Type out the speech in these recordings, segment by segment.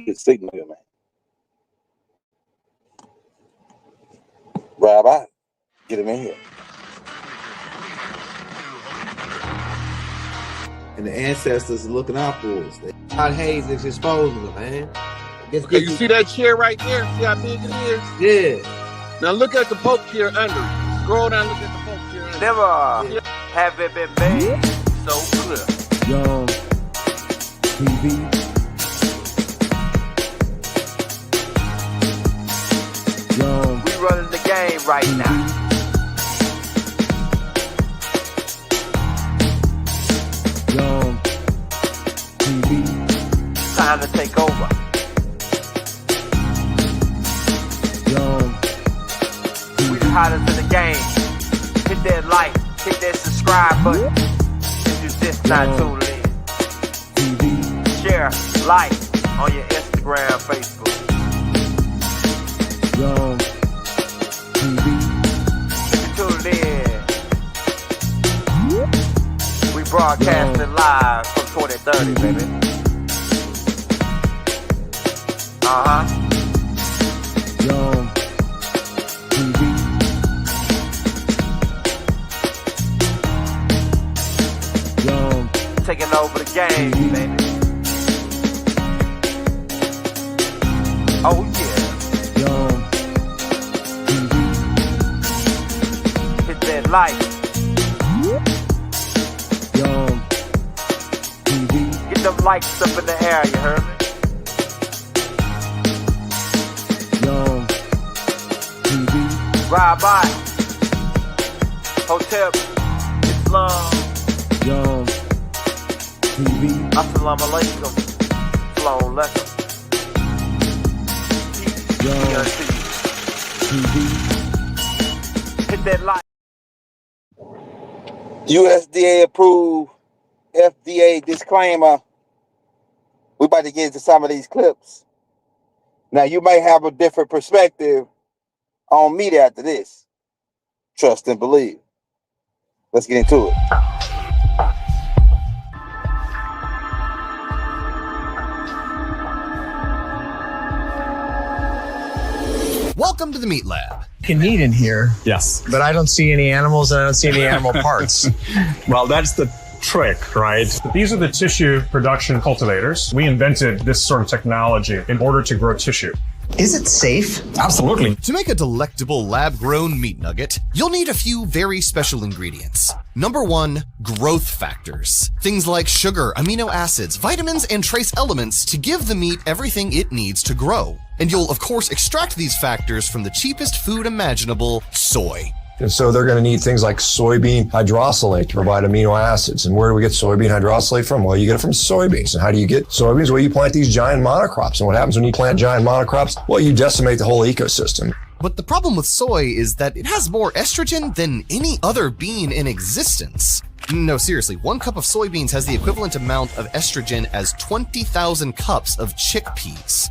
Good signal here, man. Rabbi, get him in here. And the ancestors are looking out for us. God Hayes is exposing them, man. Okay, you see that chair right there? See how big it is? Yeah. Now look at the Pope chair under it. Scroll down, look at the Pope chair under Never have it been made so clear. Young TV. Young. We running the game right now. Young TV. Time to take over. Young We the hottest in the game. Hit that like, hit that subscribe button. If you just not tuned in. TV. Share, like on your Instagram, Facebook. Young TV. If you tuned in, we broadcasting live from 2030, baby. Young TV. Young Taking over the game, baby. Oh yeah. Young TV. Hit that like. Young TV. Get them likes up in the air, you heard me? Young TV. Ride by. Hotel Islam. Young TV. Assalamu alaikum. Shalom alaikum. Young TV. Hit that like. USDA approved, FDA disclaimer. We about to get into some of these clips. Now, you may have a different perspective on meat after this. Trust and believe. Let's get into it. Welcome to the Meat Lab. Can meat in here, Yes. but I don't see any animals and I don't see any animal parts. Well, that's the trick, right? These are the tissue production cultivators. We invented this sort of technology in order to grow tissue. Is it safe? Absolutely. To make a delectable lab-grown meat nugget, you'll need a few very special ingredients. Number one, growth factors. Things like sugar, amino acids, vitamins, and trace elements to give the meat everything it needs to grow. And you'll, of course, extract these factors from the cheapest food imaginable, soy. And so they're going to need things like soybean hydrolysate to provide amino acids. And where do we get soybean hydrolysate from? Well, you get it from soybeans. And how do you get soybeans? Well, you plant these giant monocrops. And what happens when you plant giant monocrops? Well, you decimate the whole ecosystem. But the problem with soy is that it has more estrogen than any other bean in existence. No, seriously, 1 cup of soybeans has the equivalent amount of estrogen as 20,000 cups of chickpeas.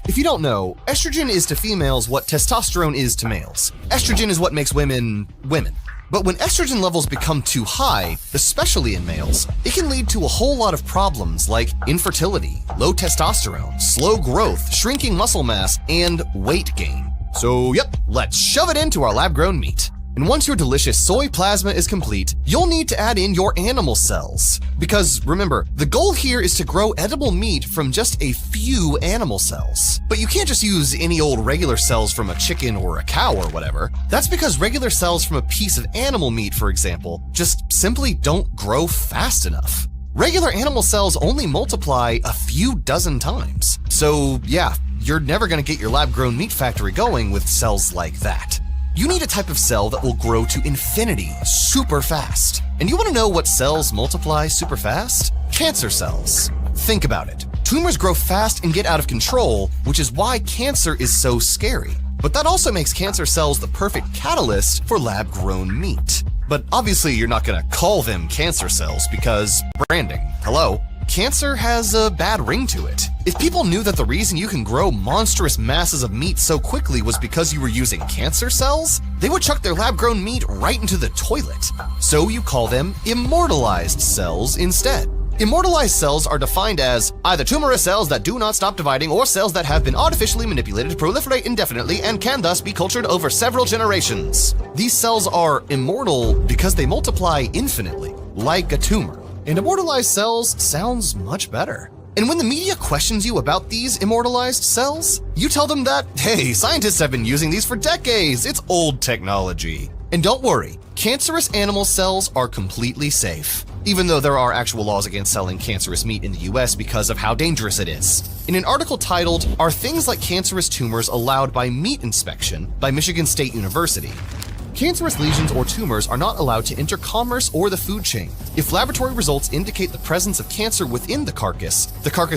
If you don't know, estrogen is to females what testosterone is to males. Estrogen is what makes women, women. But when estrogen levels become too high, especially in males, it can lead to a whole lot of problems like infertility, low testosterone, slow growth, shrinking muscle mass, and weight gain. So yep, let's shove it into our lab-grown meat. And once your delicious soy plasma is complete, you'll need to add in your animal cells. Because remember, the goal here is to grow edible meat from just a few animal cells. But you can't just use any old regular cells from a chicken or a cow or whatever. That's because regular cells from a piece of animal meat, for example, just simply don't grow fast enough. Regular animal cells only multiply a few dozen times. So yeah, you're never gonna get your lab-grown meat factory going with cells like that. You need a type of cell that will grow to infinity super fast. And you want to know what cells multiply super fast? Cancer cells. Think about it. Tumors grow fast and get out of control, which is why cancer is so scary. But that also makes cancer cells the perfect catalyst for lab-grown meat. But obviously you're not going to call them cancer cells because branding. Hello? Cancer has a bad ring to it. If people knew that the reason you can grow monstrous masses of meat so quickly was because you were using cancer cells, they would chuck their lab-grown meat right into the toilet. So you call them immortalized cells instead. Immortalized cells are defined as either tumorous cells that do not stop dividing or cells that have been artificially manipulated to proliferate indefinitely and can thus be cultured over several generations. These cells are immortal because they multiply infinitely, like a tumor. And immortalized cells sounds much better. And when the media questions you about these immortalized cells, you tell them that, hey, scientists have been using these for decades, it's old technology. And don't worry, cancerous animal cells are completely safe, even though there are actual laws against selling cancerous meat in the US because of how dangerous it is. In an article titled, "Are Things Like Cancerous Tumors Allowed by Meat Inspection?" by Michigan State University, cancerous lesions or tumors are not allowed to enter commerce or the food chain. If laboratory results indicate the presence of cancer within the carcass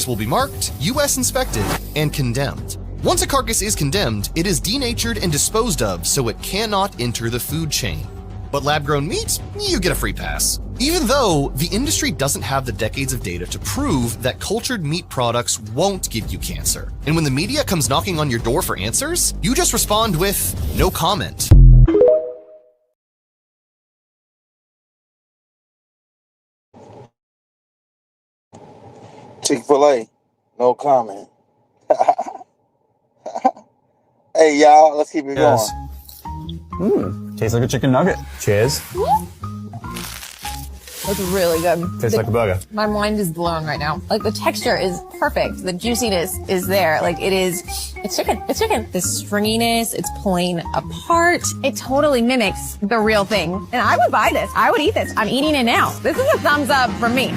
will be marked, US inspected, and condemned. Once a carcass is condemned, it is denatured and disposed of, so it cannot enter the food chain. But lab-grown meat, you get a free pass. Even though the industry doesn't have the decades of data to prove that cultured meat products won't give you cancer. And when the media comes knocking on your door for answers, you just respond with no comment. Chick-fil-A, no comment. Hey, y'all, let's keep it Yes. going. Tastes like a chicken nugget. Cheers. It's really good. Tastes like a burger. My mind is blown right now. Like the texture is perfect. The juiciness is there. Like it's chicken. It's chicken. The stringiness, it's pulling apart. It totally mimics the real thing. And I would buy this. I would eat this. I'm eating it now. This is a thumbs up from me.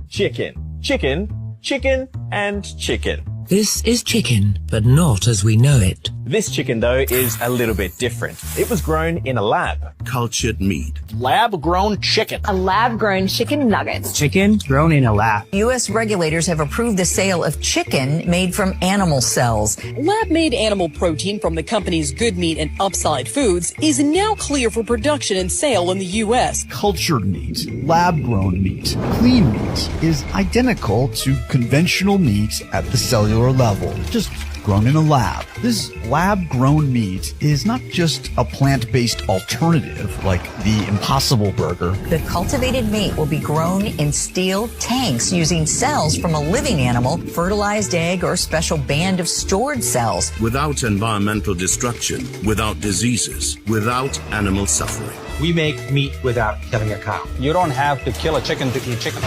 Chicken, chicken, chicken, and chicken. This is chicken, but not as we know it. This chicken, though, is a little bit different. It was grown in a lab. Cultured meat. Lab-grown chicken. A lab-grown chicken nuggets. Chicken grown in a lab. U.S. regulators have approved the sale of chicken made from animal cells. Lab-made animal protein from the companies Good Meat and Upside Foods is now clear for production and sale in the U.S. Cultured meat, lab-grown meat, clean meat is identical to conventional meat at the cellular level, just grown in a lab. This lab-grown meat is not just a plant-based alternative like the Impossible Burger. The cultivated meat will be grown in steel tanks using cells from a living animal, fertilized egg, or special band of stored cells. Without environmental destruction, without diseases, without animal suffering. We make meat without killing a cow. You don't have to kill a chicken to eat chicken.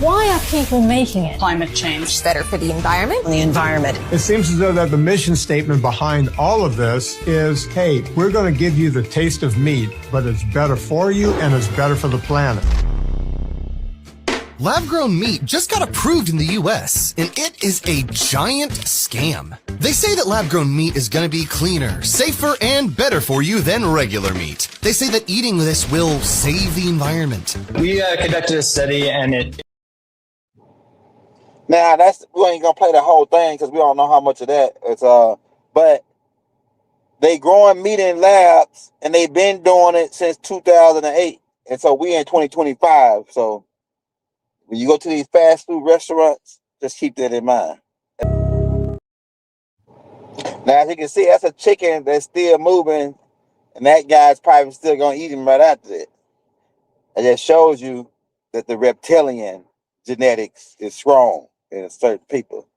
Why are people making it? Climate change. It's better for the environment. The environment. It seems as though that the mission statement behind all of this is, hey, we're going to give you the taste of meat, but it's better for you and it's better for the planet. Lab-grown meat just got approved in the US, and it is a giant scam. They say that lab-grown meat is going to be cleaner, safer, and better for you than regular meat. They say that eating this will save the environment. We conducted a study and it... Now, we ain't gonna play the whole thing because we don't know how much of that it's but they growing meat in labs and they've been doing it since 2008, and so we in 2025. So when you go to these fast food restaurants, just keep that in mind. Now, as you can see, that's a chicken that's still moving, and that guy's probably still gonna eat him right after that. It just shows you that the reptilian genetics is strong in certain people.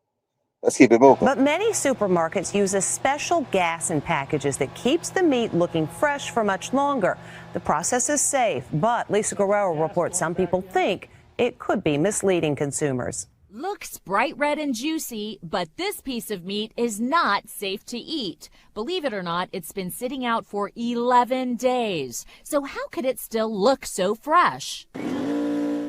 Let's keep it moving. But many supermarkets use a special gas in packages that keeps the meat looking fresh for much longer. The process is safe, but Lisa Guerrero reports some people think it could be misleading consumers. Looks bright red and juicy, but this piece of meat is not safe to eat. Believe it or not, it's been sitting out for 11 days. So how could it still look so fresh?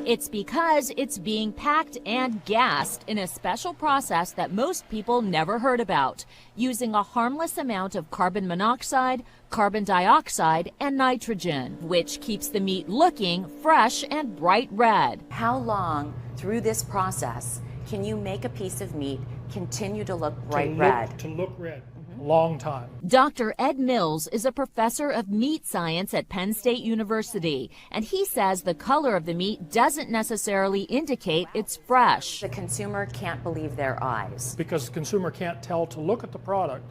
It's because it's being packed and gassed in a special process that most people never heard about, using a harmless amount of carbon monoxide, carbon dioxide, and nitrogen, which keeps the meat looking fresh and bright red. How long through this process can you make a piece of meat continue to look bright red? To look red. Long time. Dr. Ed Mills is a professor of meat science at Penn State University, and he says the color of the meat doesn't necessarily indicate it's fresh. The consumer can't believe their eyes. Because the consumer can't tell to look at the product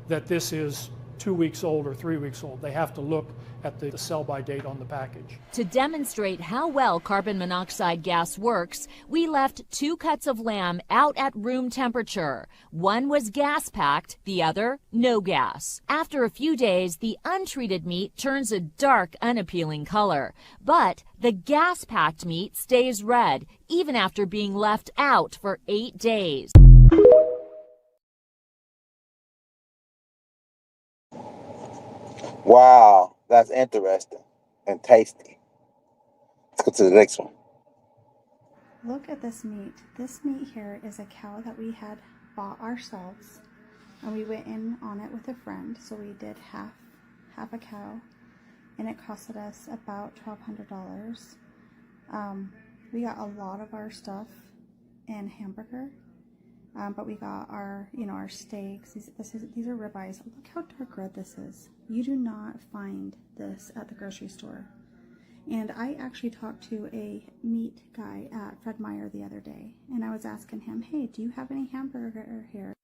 that this is 2 weeks old or 3 weeks old. They have to look at the sell-by date on the package. To demonstrate how well carbon monoxide gas works, we left 2 cuts of lamb out at room temperature. One was gas-packed, the other no gas. After a few days, the untreated meat turns a dark, unappealing color. But the gas-packed meat stays red, even after being left out for 8 days. Wow, that's interesting and tasty. Let's go to the next one. Look at this meat. This meat here is a cow that we had bought ourselves, and we went in on it with a friend. So we did half a cow, and it costed us about $1,200. We got a lot of our stuff in hamburger, but we got our, our steaks. These are ribeyes. Look how dark red this is. You do not find this at the grocery store. And I actually talked to a meat guy at Fred Meyer the other day, and I was asking him, hey, do you have any hamburger here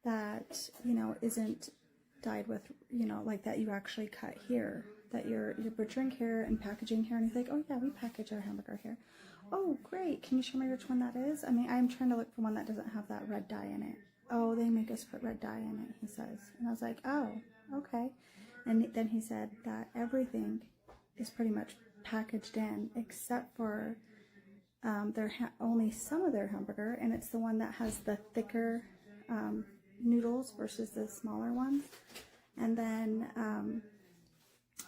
that, isn't dyed with, like that you actually cut here, that you're butchering here and packaging here? And he's like, oh yeah, we package our hamburger here. Oh, great. Can you show me which one that is? I mean, I'm trying to look for one that doesn't have that red dye in it. Oh, they make us put red dye in it, he says. And I was like, oh, okay. And then he said that everything is pretty much packaged in except for only some of their hamburger, and it's the one that has the thicker noodles versus the smaller ones. And then,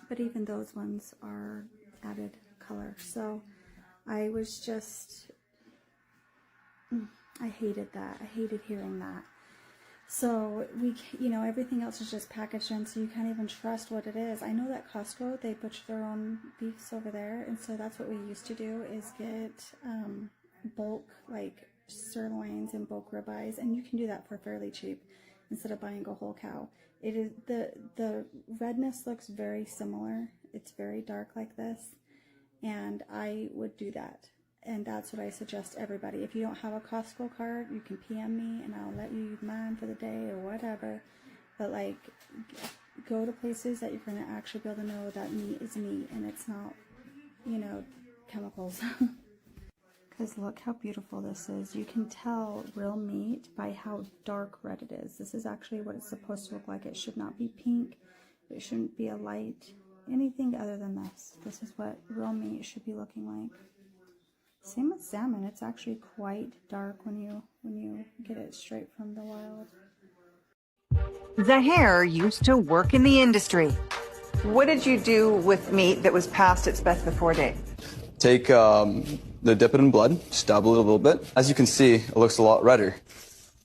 but even those ones are added color. So I was just, I hated that. I hated hearing that. So we, everything else is just packaged in, so you can't even trust what it is. I know that Costco, they butcher their own beefs over there, and so that's what we used to do, is get bulk, like sirloins and bulk ribeyes, and you can do that for fairly cheap instead of buying a whole cow. It is, the redness looks very similar. It's very dark like this, and I would do that. And that's what I suggest everybody. If you don't have a Costco card, you can PM me and I'll let you use mine for the day or whatever. But like, go to places that you're going to actually be able to know that meat is meat and it's not, chemicals. Because look how beautiful this is. You can tell real meat by how dark red it is. This is actually what it's supposed to look like. It should not be pink. It shouldn't be a light, anything other than this. This is what real meat should be looking like. Same with salmon. It's actually quite dark when you get it straight from the wild. Zahir used to work in the industry. What did you do with meat that was past its best before date? Dip it in blood, just dabble it a little bit. As you can see, it looks a lot redder.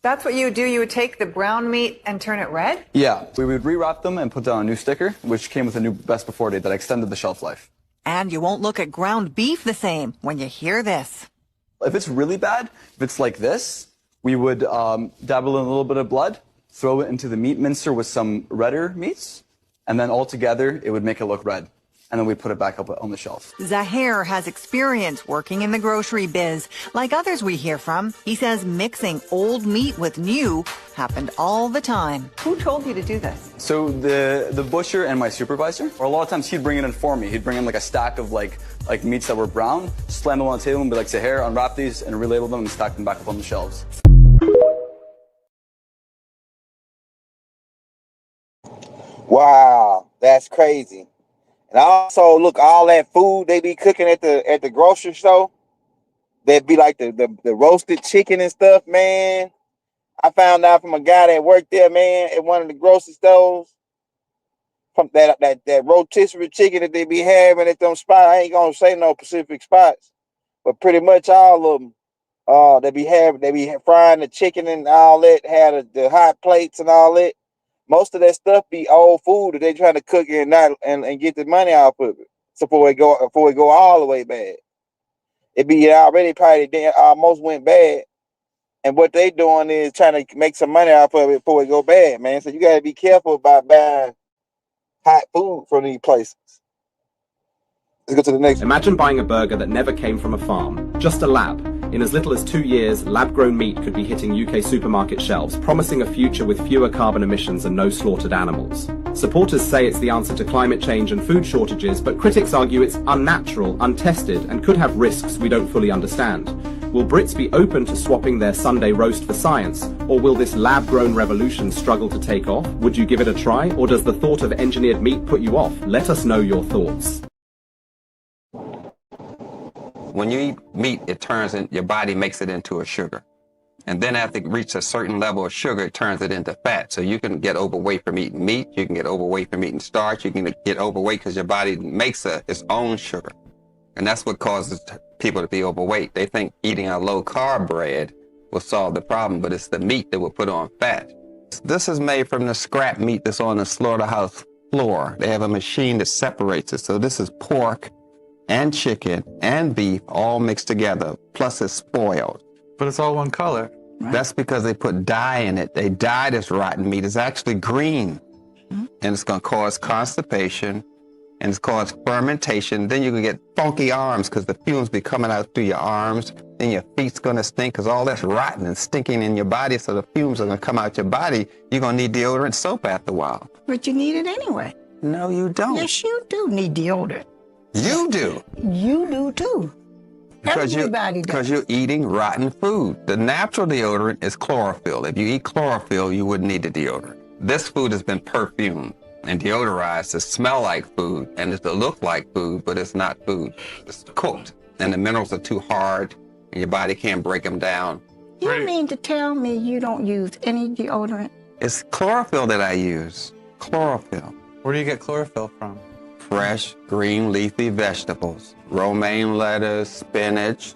That's what you would do? You would take the brown meat and turn it red? Yeah, we would rewrap them and put down a new sticker, which came with a new best before date that extended the shelf life. And you won't look at ground beef the same when you hear this. If it's really bad, if it's like this, we would dabble in a little bit of blood, throw it into the meat mincer with some redder meats, and then all together it would make it look red. And then we put it back up on the shelf. Zahir has experience working in the grocery biz. Like others we hear from, he says mixing old meat with new happened all the time. Who told you to do this? So the butcher and my supervisor, or a lot of times he'd bring it in for me. He'd bring in like a stack of like meats that were brown, slam them on the table and be like, Zahir, unwrap these and relabel them and stack them back up on the shelves. Wow, that's crazy. And also, look, all that food they be cooking at the grocery store, that'd be like the roasted chicken and stuff, man. I found out from a guy that worked there, man, at one of the grocery stores, from that rotisserie chicken that they be having at them spots. I ain't gonna say no specific spots, but pretty much all of them, they be frying the chicken and all that, had the hot plates and all that. Most of that stuff be old food that they trying to cook and get the money off of it. So before it go all the way bad, it be already probably almost went bad. And what they doing is trying to make some money off of it before it go bad, man. So you got to be careful about buying hot food from these places. Let's go to the next one. Imagine buying a burger that never came from a farm, just a lab. In as little as 2 years, lab-grown meat could be hitting UK supermarket shelves, promising a future with fewer carbon emissions and no slaughtered animals. Supporters say it's the answer to climate change and food shortages, but critics argue it's unnatural, untested, and could have risks we don't fully understand. Will Brits be open to swapping their Sunday roast for science, or will this lab-grown revolution struggle to take off? Would you give it a try, or does the thought of engineered meat put you off? Let us know your thoughts. When you eat meat, it turns in, your body makes it into a sugar. And then after it reaches a certain level of sugar, it turns it into fat. So you can get overweight from eating meat, you can get overweight from eating starch, you can get overweight because your body makes its own sugar. And that's what causes people to be overweight. They think eating a low-carb bread will solve the problem, but it's the meat that will put on fat. This is made from the scrap meat that's on the slaughterhouse floor. They have a machine that separates it. So this is pork and chicken and beef all mixed together, plus it's spoiled. But it's all one color. Right? That's because they put dye in it. They dye this rotten meat. It's actually green. And it's going to cause constipation, and it's cause fermentation. Then you can get funky arms because the fumes be coming out through your arms. Then your feet's going to stink because all that's rotten and stinking in your body, so the fumes are going to come out your body. You're going to need deodorant soap after a while. But you need it anyway. No, you don't. Yes, you do need deodorant. You do. You do too. Everybody does. Because you're eating rotten food. The natural deodorant is chlorophyll. If you eat chlorophyll, you wouldn't need the deodorant. This food has been perfumed and deodorized to smell like food and to look like food, but it's not food. It's cooked, and the minerals are too hard, and your body can't break them down. You mean to tell me you don't use any deodorant? It's chlorophyll that I use. Chlorophyll. Where do you get chlorophyll from? Fresh, green, leafy vegetables. Romaine lettuce, spinach.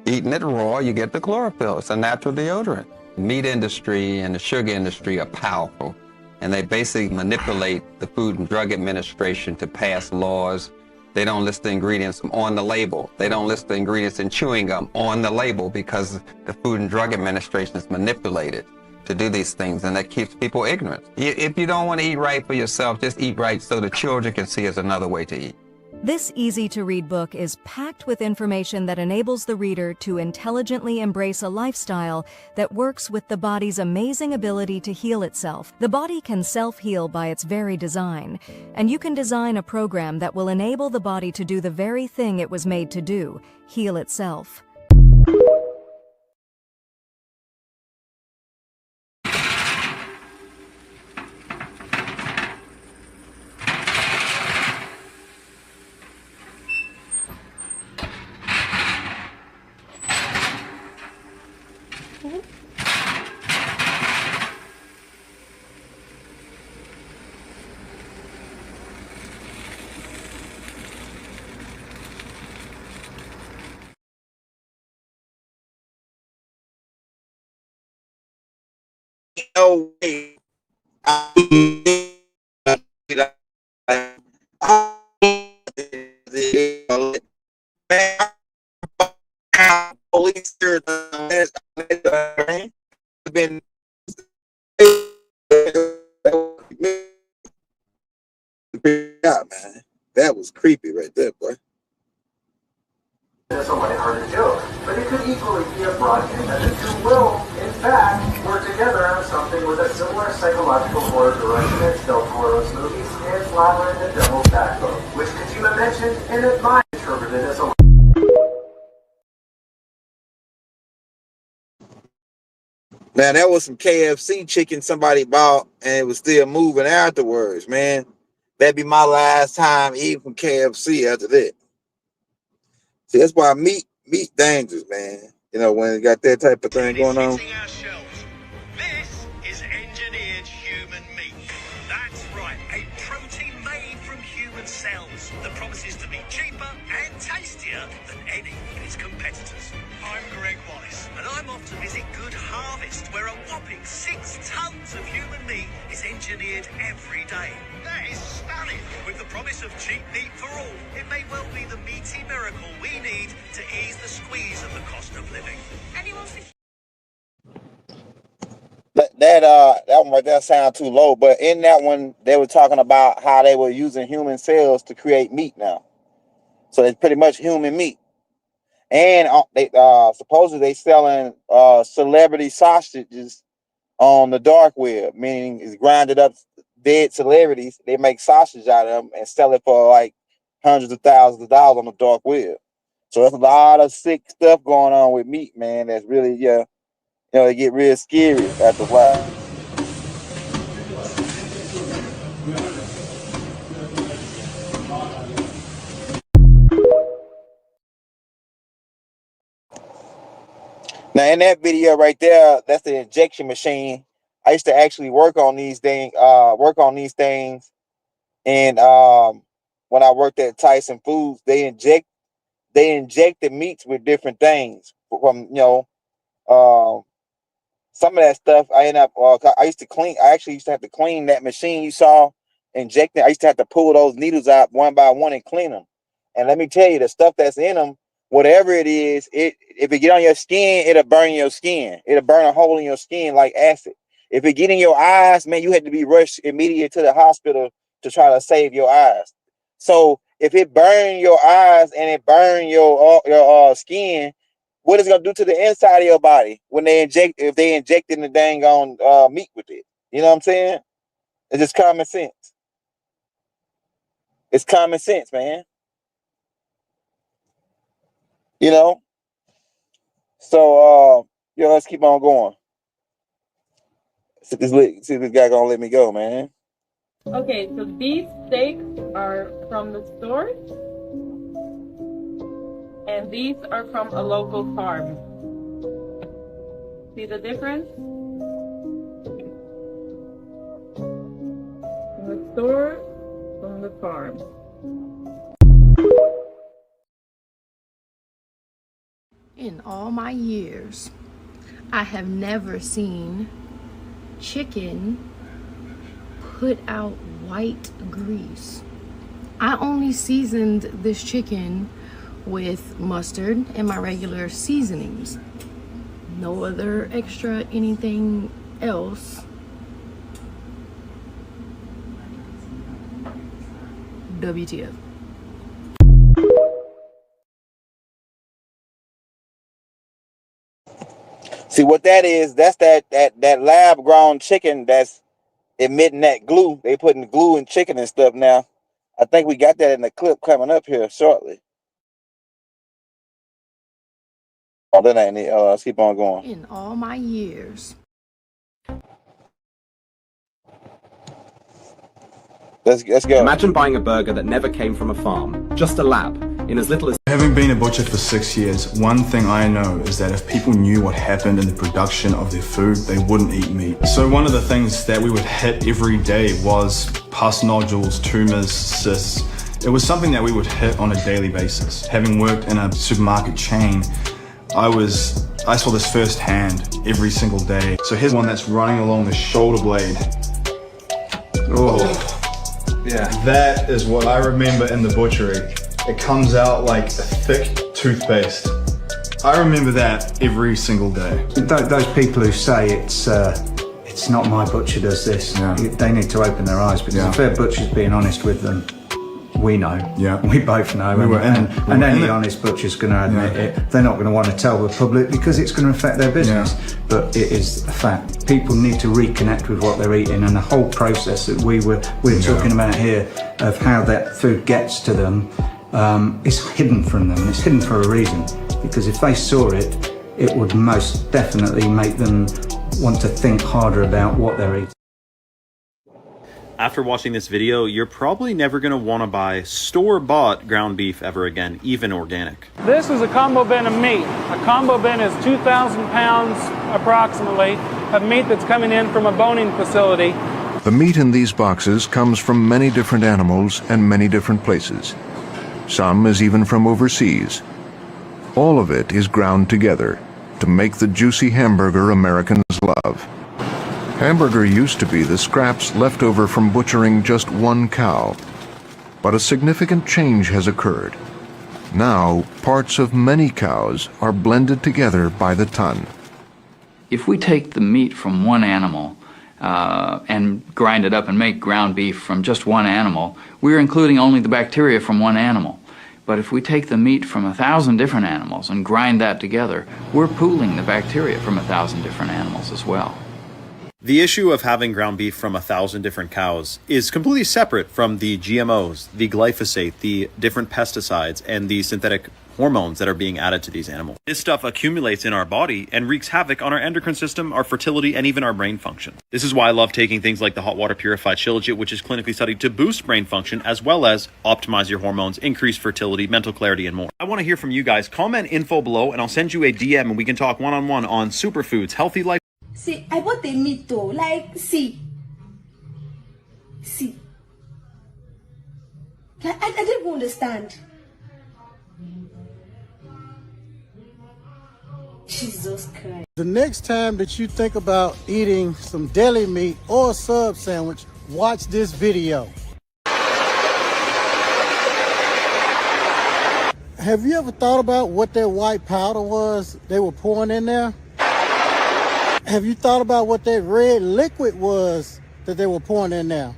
Eating it raw, you get the chlorophyll. It's a natural deodorant. The meat industry and the sugar industry are powerful, and they basically manipulate the Food and Drug Administration to pass laws. They don't list the ingredients on the label. They don't list the ingredients in chewing gum on the label because the Food and Drug Administration is manipulated to do these things, and that keeps people ignorant. If you don't want to eat right for yourself, just eat right so the children can see there's another way to eat. This easy-to-read book is packed with information that enables the reader to intelligently embrace a lifestyle that works with the body's amazing ability to heal itself. The body can self-heal by its very design, and you can design a program that will enable the body to do the very thing it was made to do, heal itself. No way. Police here been man. That was creepy right there, boy. It's a lighthearted joke, but it could equally be a broad hint that the two will, in fact, work together on something with a similar psychological horror direction as Del Toro's movies and Flower and the Devil's Backbone, which Kojima mentioned and that mine interpreted as a Now that was some KFC chicken somebody bought, and it was still moving afterwards, man. That'd be my last time eating from KFC after that. See, that's why meat dangerous, man. You know, when it got that type of thing going on. This is engineered human meat. That's right, a protein made from human cells that promises to be cheaper and tastier than any of its competitors. I'm Greg Wallace, and I'm off to visit Good Harvest, where a whopping 6 tons of human meat is engineered every day. That is stunning. With the promise of cheap meat for all, it may well be the meaty miracle we need to ease the squeeze of the cost of living. Anyone think? That one right there sound too low, but in that one they were talking about how they were using human cells to create meat now. So it's pretty much human meat. And they supposedly they selling celebrity sausages on the dark web, meaning it's grinded up dead celebrities. They make sausage out of them and sell it for like hundreds of thousands of dollars on the dark web. So there's a lot of sick stuff going on with meat, man. That's really, they get real scary after a while. Now, in that video right there, that's the injection machine. I used to actually work on these things. And when I worked at Tyson Foods, they inject the meats with different things. From some of that stuff, I actually used to have to clean that machine you saw injecting. I used to have to pull those needles out one by one and clean them. And let me tell you, the stuff that's in them, whatever it is, if it get on your skin, it'll burn your skin. It'll burn a hole in your skin like acid. If it get in your eyes, man, you had to be rushed immediately to the hospital to try to save your eyes. So if it burn your eyes and it burn your skin, what is it gonna do to the inside of your body when if they injecting the dang on meat with it? You know what I'm saying? It's just common sense. It's common sense, man. So let's keep on going. See if this guy gonna let me go, man. Okay, so these steaks are from the store, and these are from a local farm. See the difference? From the store, from the farm. In all my years, I have never seen chicken put out white grease. I only seasoned this chicken with mustard and my regular seasonings. No other extra anything else. WTF. See what that is? That's that lab grown chicken that's emitting that glue. They putting glue in chicken and stuff now. I think we got that in the clip coming up here shortly. Oh, that ain't it. Let's keep on going. In all my years. Let's go. Imagine buying a burger that never came from a farm, just a lab, in as little as... Having been a butcher for 6 years, one thing I know is that if people knew what happened in the production of their food, they wouldn't eat meat. So one of the things that we would hit every day was pus nodules, tumors, cysts. It was something that we would hit on a daily basis. Having worked in a supermarket chain, I saw this firsthand every single day. So here's one that's running along the shoulder blade. Oh. Yeah, that is what I remember in the butchery. It comes out like a thick toothpaste. I remember that every single day. Those people who say it's not my butcher does this, they need to open their eyes, because a fair butcher's being honest with them. We know. Yeah. We both know. And any honest butcher's going to admit it. They're not going to want to tell the public because it's going to affect their business. Yeah. But it is a fact. People need to reconnect with what they're eating, and the whole process that we're talking about here of how that food gets to them is hidden from them. And it's hidden for a reason, because if they saw it, it would most definitely make them want to think harder about what they're eating. After watching this video, you're probably never going to want to buy store-bought ground beef ever again, even organic. This is a combo bin of meat. A combo bin is 2,000 pounds approximately of meat that's coming in from a boning facility. The meat in these boxes comes from many different animals and many different places. Some is even from overseas. All of it is ground together to make the juicy hamburger Americans love. Hamburger used to be the scraps left over from butchering just one cow. But a significant change has occurred. Now, parts of many cows are blended together by the ton. If we take the meat from one animal and grind it up and make ground beef from just one animal, we're including only the bacteria from one animal. But if we take the meat from 1,000 different animals and grind that together, we're pooling the bacteria from 1,000 different animals as well. The issue of having ground beef from 1,000 different cows is completely separate from the GMOs, the glyphosate, the different pesticides, and the synthetic hormones that are being added to these animals. This stuff accumulates in our body and wreaks havoc on our endocrine system, our fertility, and even our brain function. This is why I love taking things like the hot water purified Shilajit, which is clinically studied to boost brain function as well as optimize your hormones, increase fertility, mental clarity, and more. I want to hear from you guys. Comment info below and I'll send you a DM and we can talk one-on-one on superfoods, healthy life. See, I bought the meat though. Like, see. Like, I didn't understand. Jesus Christ. The next time that you think about eating some deli meat or a sub sandwich, watch this video. Have you ever thought about what that white powder was they were pouring in there? Have you thought about what that red liquid was that they were pouring in there?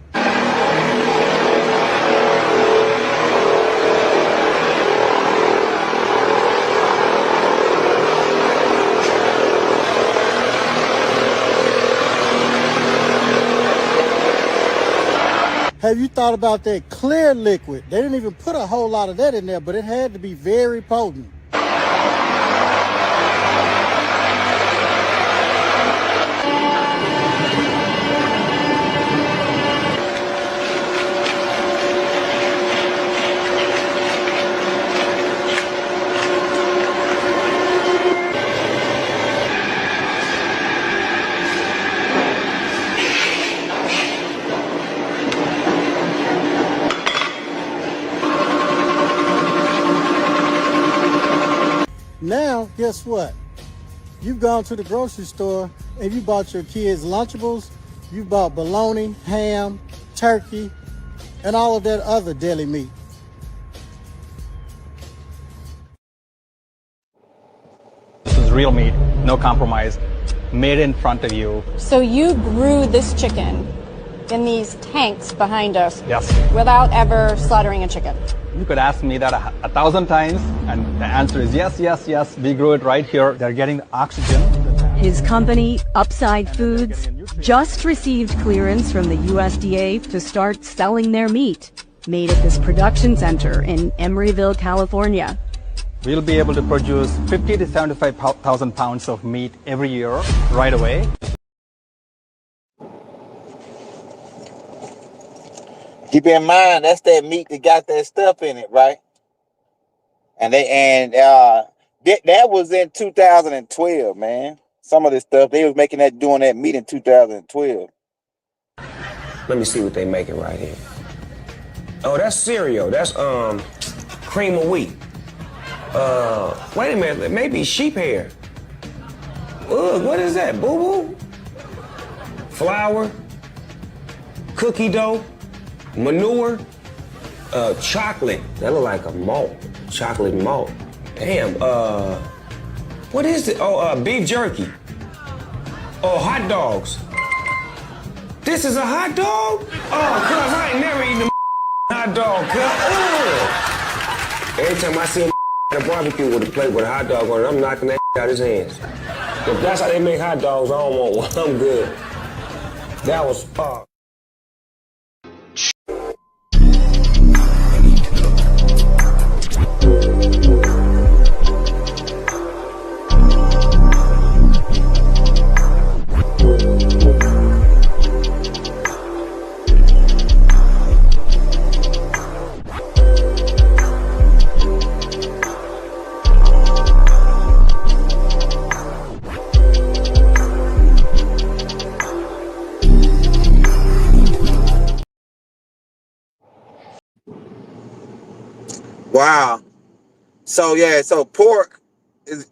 Have you thought about that clear liquid? They didn't even put a whole lot of that in there, but it had to be very potent. Now, guess what? You've gone to the grocery store and you bought your kids Lunchables, you bought bologna, ham, turkey, and all of that other deli meat. This is real meat, no compromise, made in front of you. So you grew this chicken in these tanks behind us? Yes. Without ever slaughtering a chicken? You could ask me that 1,000 times, and the answer is yes, yes, yes. We grew it right here. They're getting the oxygen. His company, Upside Foods, just received clearance from the USDA to start selling their meat, made at this production center in Emeryville, California. We'll be able to produce 50 to 75,000 pounds of meat every year, right away. Keep in mind, that's that meat that got that stuff in it, right? And that was in 2012, man. Some of this stuff, they was doing that meat in 2012. Let me see what they making right here. Oh, that's cereal. That's cream of wheat. Wait a minute, it may be sheep hair. Ugh, what is that? Boo-boo? Flour? Cookie dough? Manure? Chocolate. That look like a malt. Chocolate malt. Damn, what is it? Oh, beef jerky. Oh, hot dogs. This is a hot dog? Oh, cuz I ain't never eaten a hot dog, cuz. Every time I see him at a barbecue with a plate with a hot dog on it, I'm knocking that out his hands. If that's how they make hot dogs, I don't want one. I'm good. That was Wow. So yeah, so pork is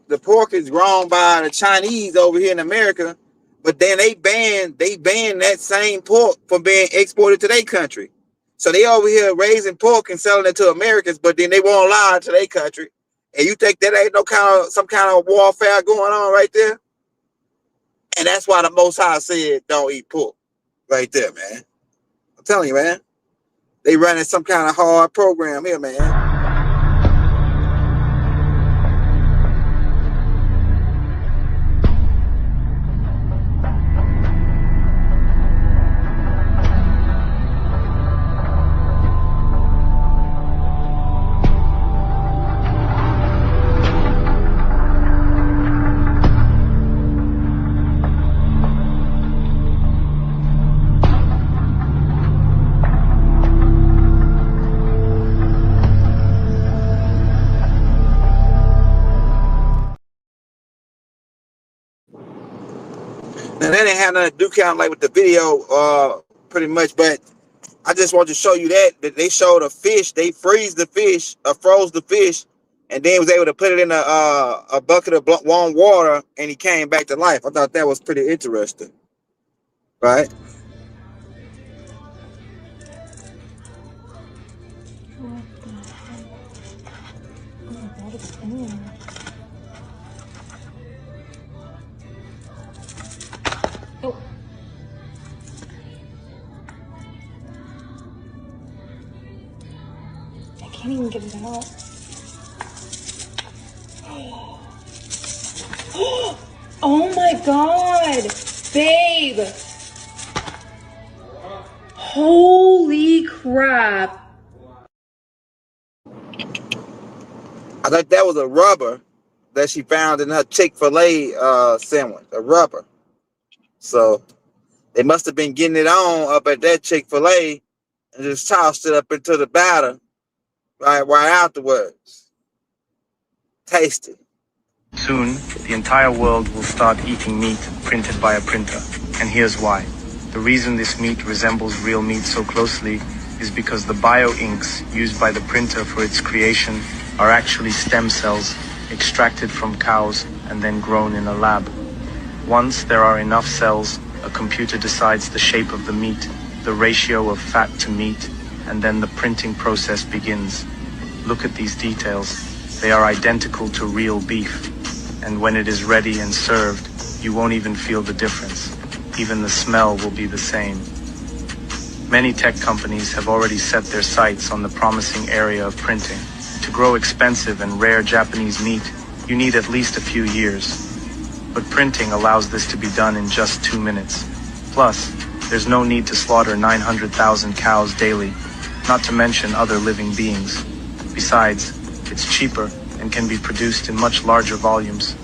grown by the Chinese over here in America, but then they ban that same pork from being exported to their country. So they over here raising pork and selling it to Americans, but then they won't allow it to their country. And you think that ain't some kind of warfare going on right there? And that's why the Most High said don't eat pork right there, man. I'm telling you, man. They running some kind of hard program here, man. Now that ain't have nothing to do kind of like with the video, pretty much, but I just want to show you that they showed a fish, they froze the fish, and then was able to put it in a bucket of warm water, and he came back to life. I thought that was pretty interesting, right? I can't even get it out. Oh my god! Babe! Holy crap! I thought that was a rubber that she found in her Chick-fil-A sandwich, a rubber. So they must have been getting it on up at that Chick-fil-A and just tossed it up into the batter right afterwards. Taste it. Soon, the entire world will start eating meat printed by a printer. And here's why. The reason this meat resembles real meat so closely is because the bio-inks used by the printer for its creation are actually stem cells extracted from cows and then grown in a lab. Once there are enough cells, a computer decides the shape of the meat, the ratio of fat to meat, and then the printing process begins. Look at these details. They are identical to real beef. And when it is ready and served, you won't even feel the difference. Even the smell will be the same. Many tech companies have already set their sights on the promising area of printing. To grow expensive and rare Japanese meat, you need at least a few years. But printing allows this to be done in just 2 minutes. Plus, there's no need to slaughter 900,000 cows daily, not to mention other living beings. Besides, it's cheaper and can be produced in much larger volumes.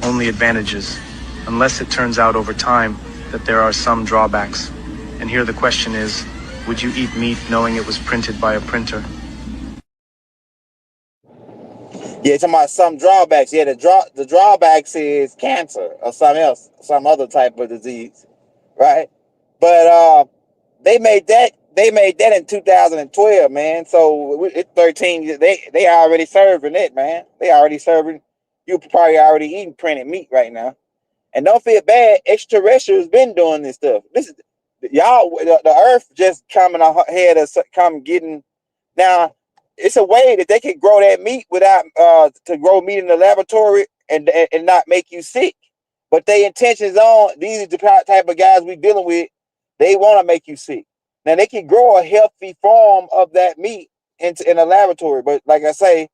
Only advantages, unless it turns out over time that there are some drawbacks. And here the question is, would you eat meat knowing it was printed by a printer? Yeah, talking about some drawbacks. Yeah, the drawbacks is cancer or something else, some other type of disease, right? But they made that in 2012, man. So it's 13. They already serving it, man. They already serving. You probably already eating printed meat right now. And don't feel bad. Extraterrestrials been doing this stuff. This is y'all. The Earth just coming ahead of come getting now. It's a way that they can grow that meat without to grow meat in the laboratory and not make you sick. But their intentions on these are the type of guys we dealing with. They want to make you sick. Now they can grow a healthy form of that meat in a laboratory, but like I say,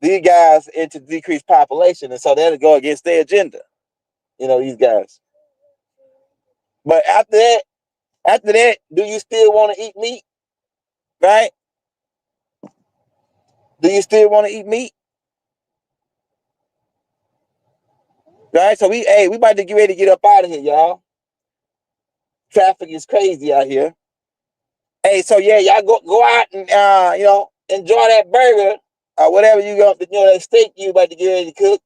these guys into decreased population, and so that'll go against their agenda. You know, these guys. But after that, do you still want to eat meat? Right? Do you still want to eat meat? Right? So we about to get ready to get up out of here, y'all. Traffic is crazy out here. Hey, so yeah, y'all go out and enjoy that burger or whatever you got, that steak you about to get ready to cook.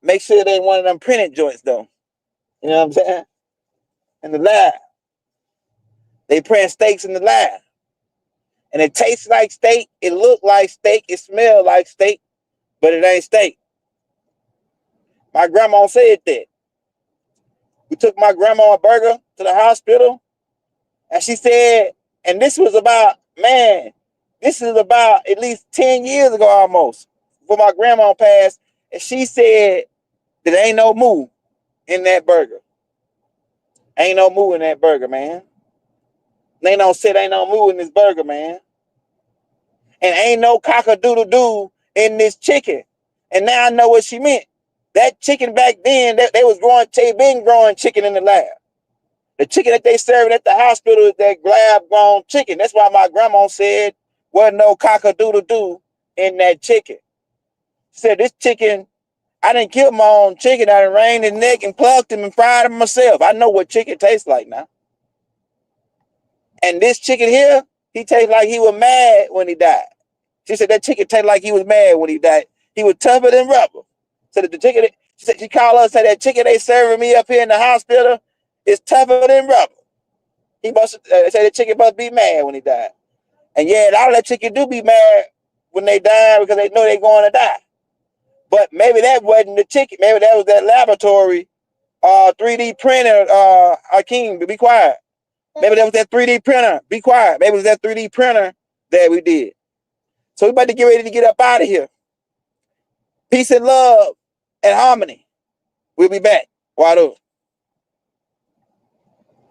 Make sure it ain't one of them printed joints though. You know what I'm saying? In the lab. They print steaks in the lab. And it tastes like steak, it look like steak, it smells like steak, but it ain't steak. My grandma said that. We took my grandma a burger to the hospital, and she said, and this is about at least 10 years ago almost, before my grandma passed, and she said that there ain't no moo in that burger. Ain't no moo in that burger, man. Ain't no moo in this burger, man. And ain't no cock-a-doodle-doo in this chicken. And now I know what she meant. That chicken back then, they been growing chicken in the lab. The chicken that they serving at the hospital is that lab-grown chicken. That's why my grandma said wasn't no cock-a-doodle-doo in that chicken. She said, this chicken, I didn't kill my own chicken. I done reined his neck and plucked him and fried him myself. I know what chicken tastes like now. And this chicken here, he tastes like he was mad when he died. She said that chicken tastes like he was mad when he died. He was tougher than rubber. So that the chicken, She called us and said that chicken they serving me up here in the hospital is tougher than rubber. He must say the chicken must be mad when he died. And yeah, a lot of that chicken do be mad when they die because they know they're going to die. But maybe that wasn't the chicken. Maybe that was that laboratory 3D printer. Hakeem, be quiet. Maybe that was that 3D printer. Be quiet. Maybe it was that 3D printer that we did. So we about to get ready to get up out of here. Peace and love and harmony. We'll be back. Why do?